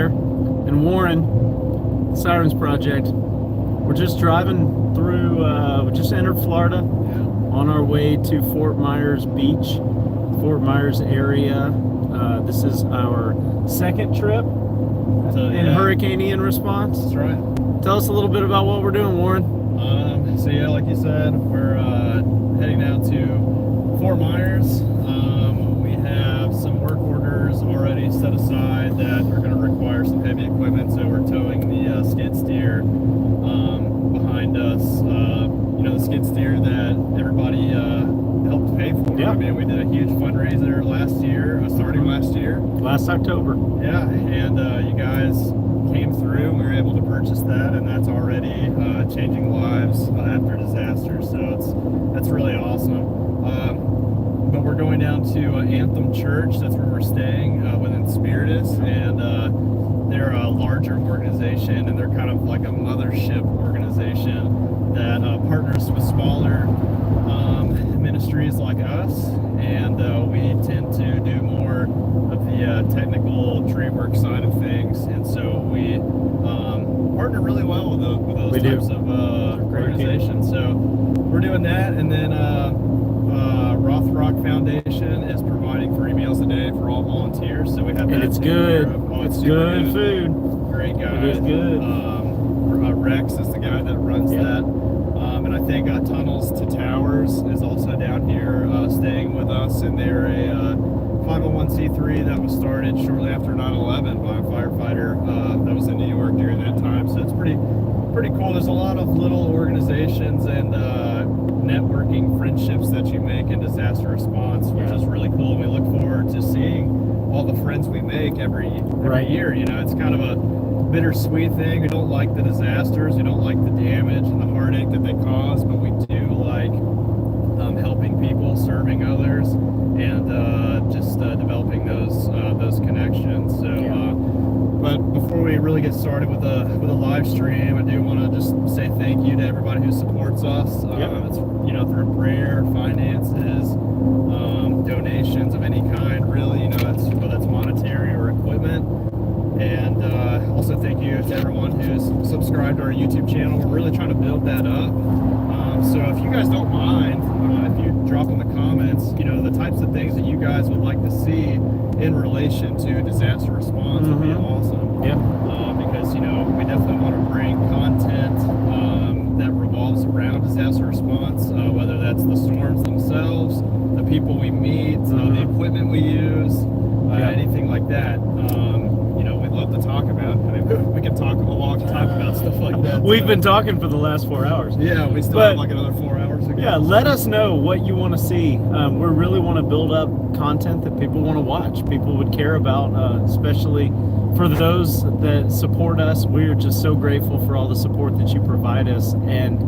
here in Warren, Sirens Project. We're just driving through, we just entered Florida on our way to Fort Myers Beach, Fort Myers area. This is our second trip in Hurricane Ian response. That's right. Tell us a little bit about what we're doing, Warren. So yeah, like you said, we're heading down to Fort Myers. We have some work orders already set aside that are going to require some heavy equipment, so we're towing the skid steer behind us. The skid steer that everybody helped pay for. Yeah. I mean, we did a huge fundraiser starting last year. Last October. Yeah, and you guys came through and we were able to purchase that, and that's already changing lives after disasters, so that's really awesome. But we're going down to Anthem Church. That's where we're staying within Spiritus, and they're a larger organization, and they're kind of like a mothership organization that partners with smaller ministries like us, and we tend to do more of the technical tree work side of things, and so we partner really well with those types of organizations. So we're doing that, and then Rothrock Foundation is providing 3 meals a day for all volunteers, so we have that. And it's good. It's good food. Great guy. It is good. Rex is the guy that runs that. And I think Tunnels to Towers is also down here staying with us, and they're a 501c3 that was started shortly after 9/11 by a firefighter that was in New York during that time. So it's pretty cool. There's a lot of little organizations and networking friendships that you make in disaster response, which is really cool. And we look forward to seeing all the friends we make every year. You know, it's kind of a bittersweet thing. We don't like the disasters, we don't like the damage and the heartache that they cause, but we do like helping people, serving others, and just developing those connections. So but before we really get started with a live stream, I do want to just say thank you to everybody who supports us. It's, through prayer, finances, donations of any kind, really, whether that's monetary or equipment. And also thank you to everyone who's subscribed to our YouTube channel. We're really trying to build that up. So if you guys don't mind, if you drop in the comments, the types of things that you guys would like to see in relation to disaster response would be awesome. Yeah. Because, we definitely want to bring content that revolves around disaster response, whether that's the storms themselves, the people we meet, the equipment we use, anything like that. We'd love to talk about. I mean, we could talk a long time about stuff like that. We've been talking for the last 4 hours. Yeah, we still have like another 4 hours to go. Yeah, let us know what you want to see. We really want to build up content that people want to watch, people would care about, especially for those that support us. We're just so grateful for all the support that you provide us. And,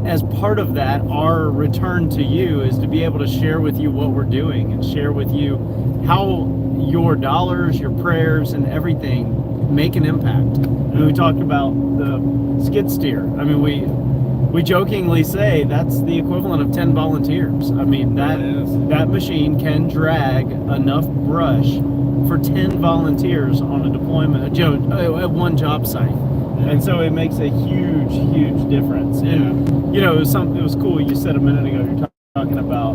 as part of that, our return to you is to be able to share with you what we're doing and share with you how your dollars, your prayers, and everything make an impact. And we talked about the skid steer. I mean, we jokingly say that's the equivalent of 10 volunteers. I mean, that machine can drag enough brush for 10 volunteers on a deployment, at one job site. And so it makes a huge difference. And, it was cool. You said a minute ago, you're talking about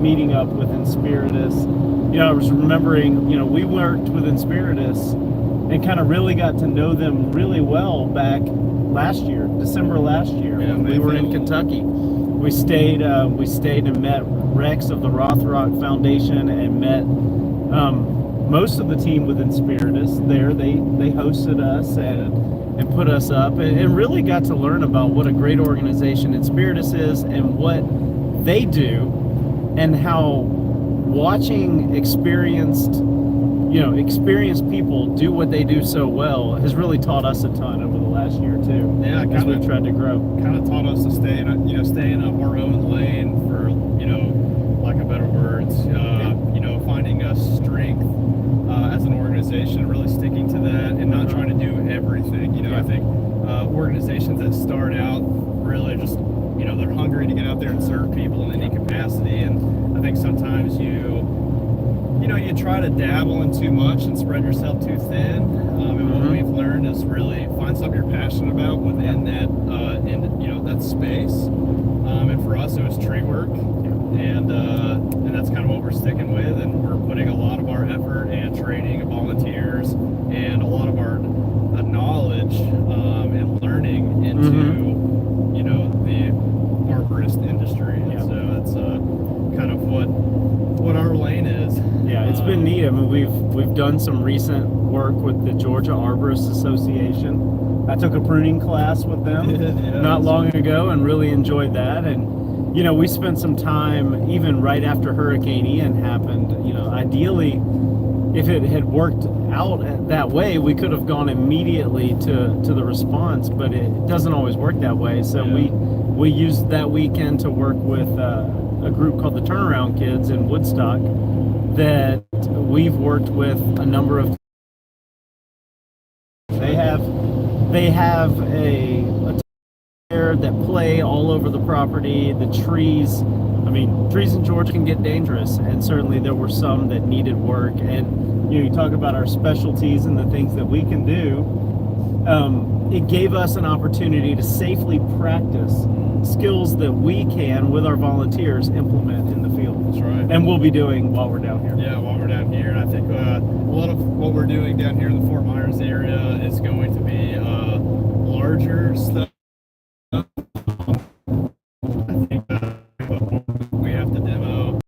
meeting up with Inspiritus. I was remembering, we worked with Inspiritus and kind of really got to know them really well back last year, December last year. Yeah, we were in Kentucky. We stayed and met Rex of the Rothrock Foundation and met most of the team with Inspiritus there. They hosted us and put us up and really got to learn about what a great organization Inspiritus is and what they do, and how watching experienced people do what they do so well has really taught us a ton over the last year too. Yeah, as we've tried to grow. Kind of taught us to stay in our own lane, for lack of better words. Finding strength as an organization, really sticking to that, and not trying to do everything. I think organizations that start out really just they're hungry to get out there and serve people in any capacity, and I think sometimes you try to dabble in too much and spread yourself too thin. just really find something you're passionate about within that that space. And for us, it was tree work, and that's kind of what we're sticking with. And we're putting a lot of our effort and training of volunteers and a lot of our knowledge and learning into the arborist industry. And so that's kind of what our lane is. Yeah, it's been neat. I mean, we've done some recent work with the Georgia Arborists Association. I took a pruning class with them not long ago and really enjoyed that. And we spent some time even right after Hurricane Ian happened. Ideally, if it had worked out that way, we could have gone immediately to the response, but it doesn't always work that way. So we used that weekend to work with a group called the Turnaround Kids in Woodstock that we've worked with a number of. They have a that play all over the property. The trees, trees in Georgia can get dangerous, and certainly there were some that needed work. And you talk about our specialties and the things that we can do. It gave us an opportunity to safely practice skills that we can, with our volunteers, implement in the field. That's right. And we'll be doing while we're down here. Yeah, while we're down here. And I think a lot of what we're doing down here in the Fort Myers area is going to be larger stuff. I think we have to demo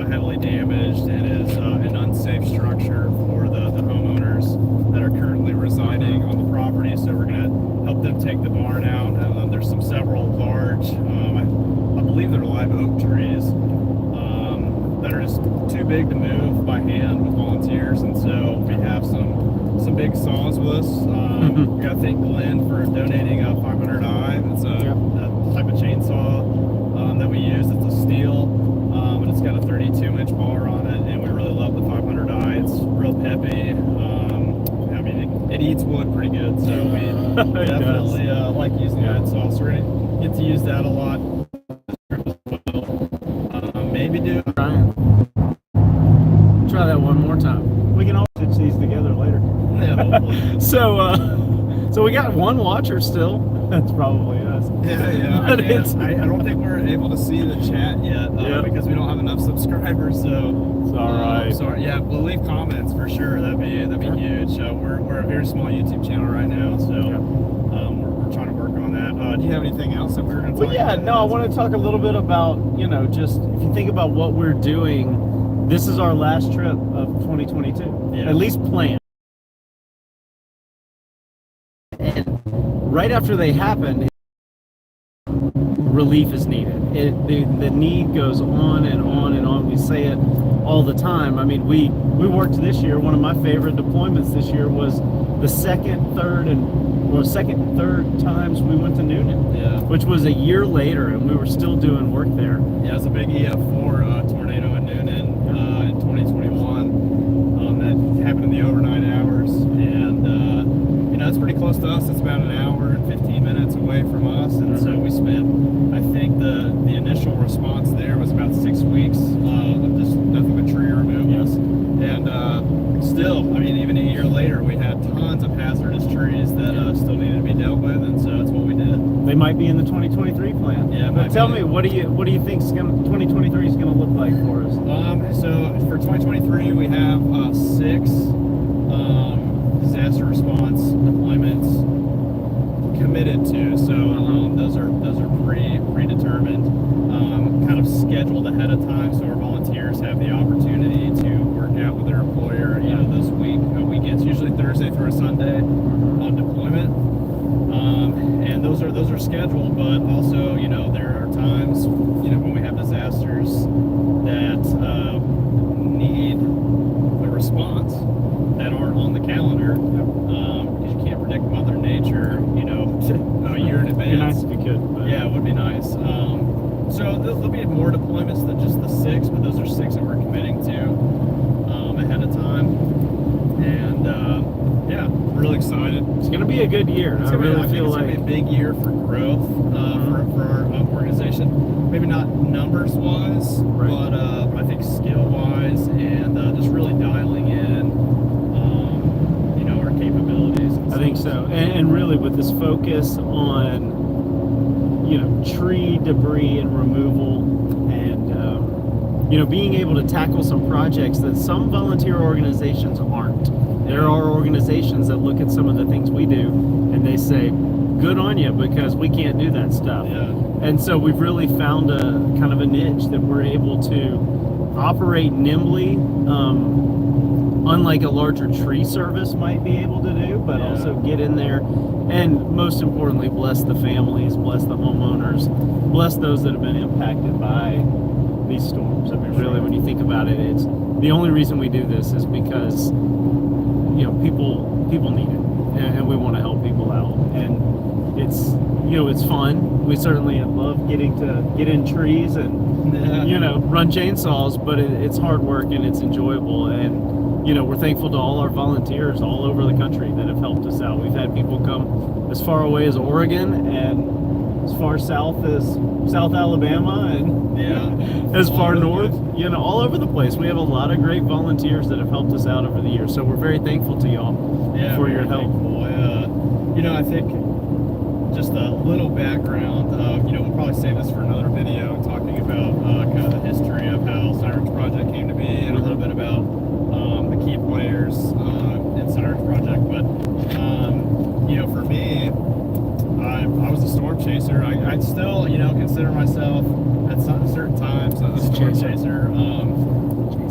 heavily damaged and is an unsafe structure for the homeowners that are currently residing on the property. So we're going to help them take the barn out. There's several large, I believe they're live oak trees that are just too big to move by hand with volunteers. And so we have some big saws with us. We got to thank Glenn for donating a 500i. It's a type of chainsaw that we use. It's a steel, and it's got a 32-inch bar on it, and we really love the 500i. It's real peppy. It eats wood pretty good, so we definitely like using that saw. So we're gonna get to use that a lot. Maybe do. Try that one more time. We can all stitch these together later. Yeah, hopefully. So we got one watcher still. That's probably us. Yeah. But I don't think we're able to see the chat yet because we don't have enough subscribers. So it's all right. Sorry. Yeah, we'll leave comments for sure. That'd be huge. We're a very small YouTube channel right now, so we're trying to work on that. Do you have anything else that we were going to talk about? I want to talk a little bit about just if you think about what we're doing. This is our last trip of 2022, at least planned. And right after they happen, relief is needed. The need goes on and on and on. We say it all the time. We worked this year. One of my favorite deployments this year was the second, third times we went to Noonan, which was a year later, and we were still doing work there. Yeah, it's a big EF4 tornado in Noonan in 2021 that happened in the overnight hours, and it's pretty close to us. It's about an hour and 15 minutes away from us, and so we spent, I think the initial response there was about 6 weeks of just nothing but tree removals. And still, even a year later, we had tons of hazardous trees that still needed to be dealt with, and so that's what we did. They might be in the 2023 plan. Yeah. But tell me, what do you think 2023 is going to look like for us? So for 2023, we have 6 disaster response deployments committed to. So those are predetermined, kind of scheduled ahead of time, so our volunteers have the opportunity to work out with their employer. This weekends, usually Thursday through a Sunday on deployment. And those are scheduled, but also there are times when we have disasters that need a response that aren't on the calendar, because you can't predict Mother Nature, a year in advance. It'd be nice if you could. But. Yeah, it would be nice. So there'll be more deployments than just the 6, but those are 6 that we're committing to ahead of time. And really excited. It's going to be a good year. I really feel like it's going to be a big year for growth for our organization. Maybe not numbers wise, but I think skill wise, and just really dialing in, our capabilities. And I think so. And really with this focus on, tree debris and removal and, being able to tackle some projects that some volunteer organizations aren't. There are organizations that look at some of the things we do and they say, good on you, because we can't do that stuff. Yeah. And so we've really found a kind of a niche that we're able to operate nimbly, unlike a larger tree service might be able to do, but also get in there and most importantly, bless the families, bless the homeowners, bless those that have been impacted by these storms. I mean, really, when you think about it, it's the only reason we do this is because, people need it, and we want to help people out. And it's fun. We certainly love getting to get in trees and, run chainsaws, but it's hard work and it's enjoyable. And, we're thankful to all our volunteers all over the country that have helped us out. We've had people come as far away as Oregon and as far south as South Alabama and as far north, all over the place. We have a lot of great volunteers that have helped us out over the years. So we're very thankful to y'all for your help. I think just a little background, we'll probably save this for another video talking about kind of the history of how Sirens Project came to be and a little bit about the key players in Sirens Project. But, for me, I was a storm chaser. I still, consider myself at certain times a storm chaser.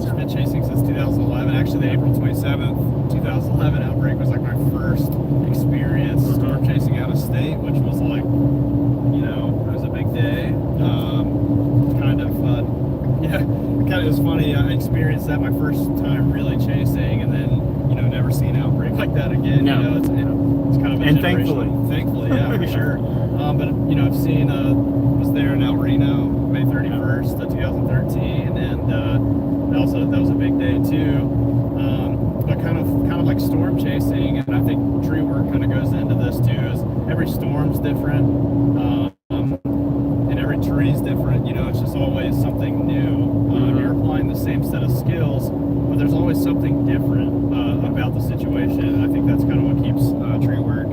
I've been chasing since 2011. Actually, the April 27th, 2011 outbreak was like my first experience storm chasing out of state, which was like, it was a big day. It was funny. I experienced that my first time really chasing, and then, never seen an outbreak like that again. No. It's kind of a And thankfully, yeah, for sure. But I've seen, was there in El Reno, May 31st, 2013, and that was a big day too. But kind of like storm chasing, and I think tree work kind of goes into this too. Is every storm's different, and every tree's different. It's just always something new. You're applying the same set of skills, but there's always something different about the situation. I think that's kind of what keeps tree work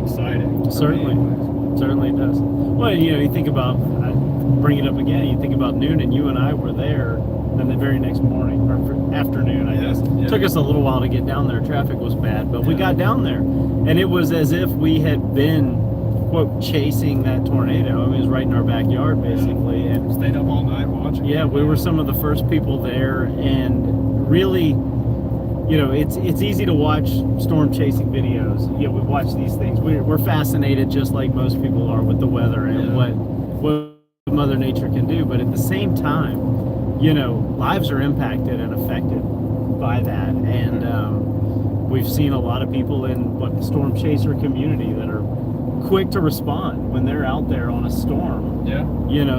exciting. Certainly it does. Well, you think about, bring it up again, you think about noon, and you and I were there, and the very next morning, or afternoon, I guess. Yeah. Took us a little while to get down there. Traffic was bad, but we got down there, and it was as if we had been, quote, chasing that tornado. I mean, it was right in our backyard, basically. And Stayed up all night watching. yeah, we were some of the first people there, and really, it's easy to watch storm chasing videos. We watch these things. We're fascinated, just like most people are, with the weather and what Mother Nature can do. But at the same time, lives are impacted and affected by that. And we've seen a lot of people in the storm chaser community that are quick to respond when they're out there on a storm. Yeah.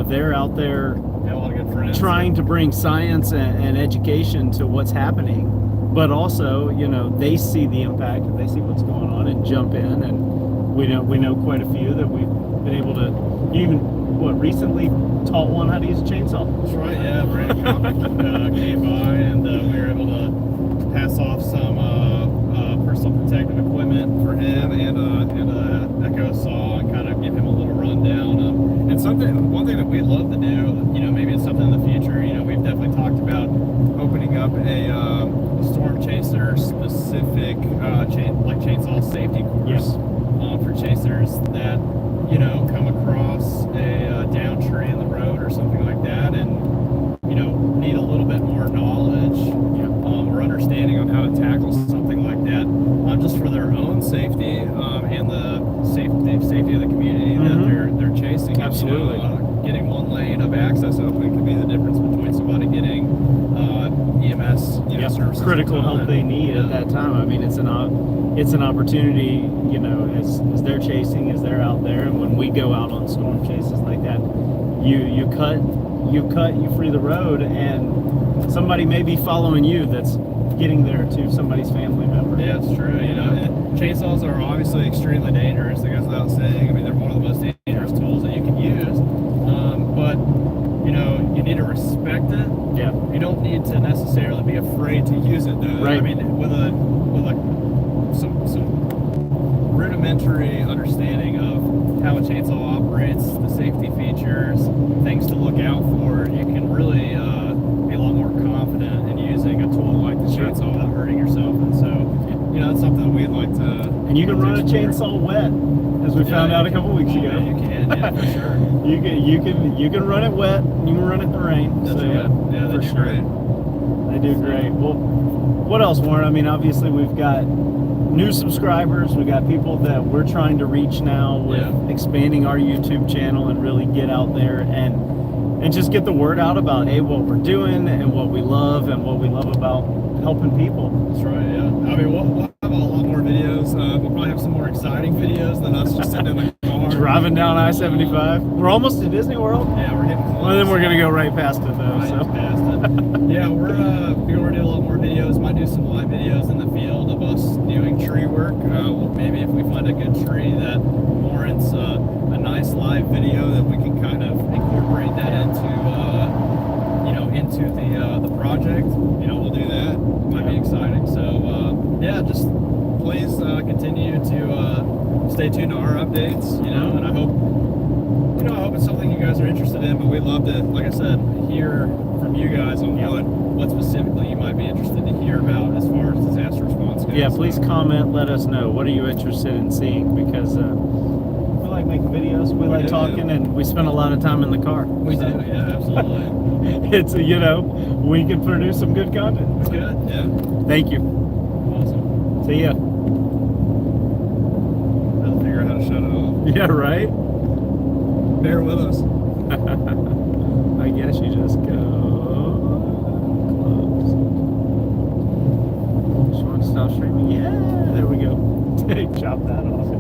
They're out there A lot of good friends. trying to bring science and education to what's happening, but also, they see the impact and they see what's going on and jump in. And we know quite a few that we've been able to recently taught one how to use a chainsaw. That's right, yeah. Brandon Comic came by, and we were able to pass off some personal protective equipment for him and a Echo saw, and kind of give him a little rundown. And one thing that we'd love to do, maybe it's something in the future. We've definitely talked about opening up a storm chaser specific chainsaw safety course for chasers that come across a down tree in the road or something like that, and need a little bit more knowledge or understanding on how to tackle something like that, just for their own safety and the safety of the community that they're chasing. Absolutely. Getting one lane of access open could be the difference between somebody getting EMS services. Critical help they need at that time. I mean, it's an opportunity, as they're chasing, as they're out there, and when we go out on storm chases like that, you free the road, and somebody may be following you that's getting there to somebody's family member. Yeah, it's true. Chainsaws are obviously extremely dangerous. It goes without saying. I mean, they're one of the most dangerous tools that you can use. But you need to respect it. Yeah. You don't need to necessarily be afraid to use it, though. Right. I mean, with some rudimentary understanding of how a chainsaw operates, the safety features, things to look out for, you can really be a lot more confident in using a tool like the chainsaw without hurting yourself. And so, you know, it's something that we'd like to. And you can run a chainsaw wet, as we found out a couple weeks ago. Yeah, you can, yeah, for sure. You can run it wet, and you can run it in the rain. That's so right. Yeah, they for do sure. great. They do great. Well, what else, Warren? I mean, obviously we've got new subscribers. We got people that we're trying to reach now with expanding our YouTube channel and really get out there and just get the word out about, hey, what we're doing and what we love about helping people. That's right, yeah. I mean, we'll have a lot more videos. We'll probably have some more exciting videos than us just sitting in the car. Driving down I-75. We're almost to Disney World. Yeah, we're getting close. Well, then we're going to go right past it, though. Right So. past it. Yeah, we're going to do a lot more videos. Might do some live videos in the field of us doing tree work. Maybe if we find a good tree that warrants a nice live video, that we can kind of incorporate that into the project. You know, we'll do that. Might be exciting. So yeah, just please continue to stay tuned to our updates. You know, and I hope it's something you guys are interested in. But we'd love to, like I said, hear from you guys on what specifically you might be interested to hear about as far as disaster response goes. Yeah, please comment. Let us know. What are you interested in seeing? Because we like making videos. We like talking, and we spend a lot of time in the car. We do. Yeah, absolutely. It's we can produce some good content. It's good. Yeah. Thank you. Awesome. See ya. I'll figure out how to shut it off. Yeah, right? Bear with us. I guess you just go close. Just want to stop streaming? Yeah, there we go. Chop that off.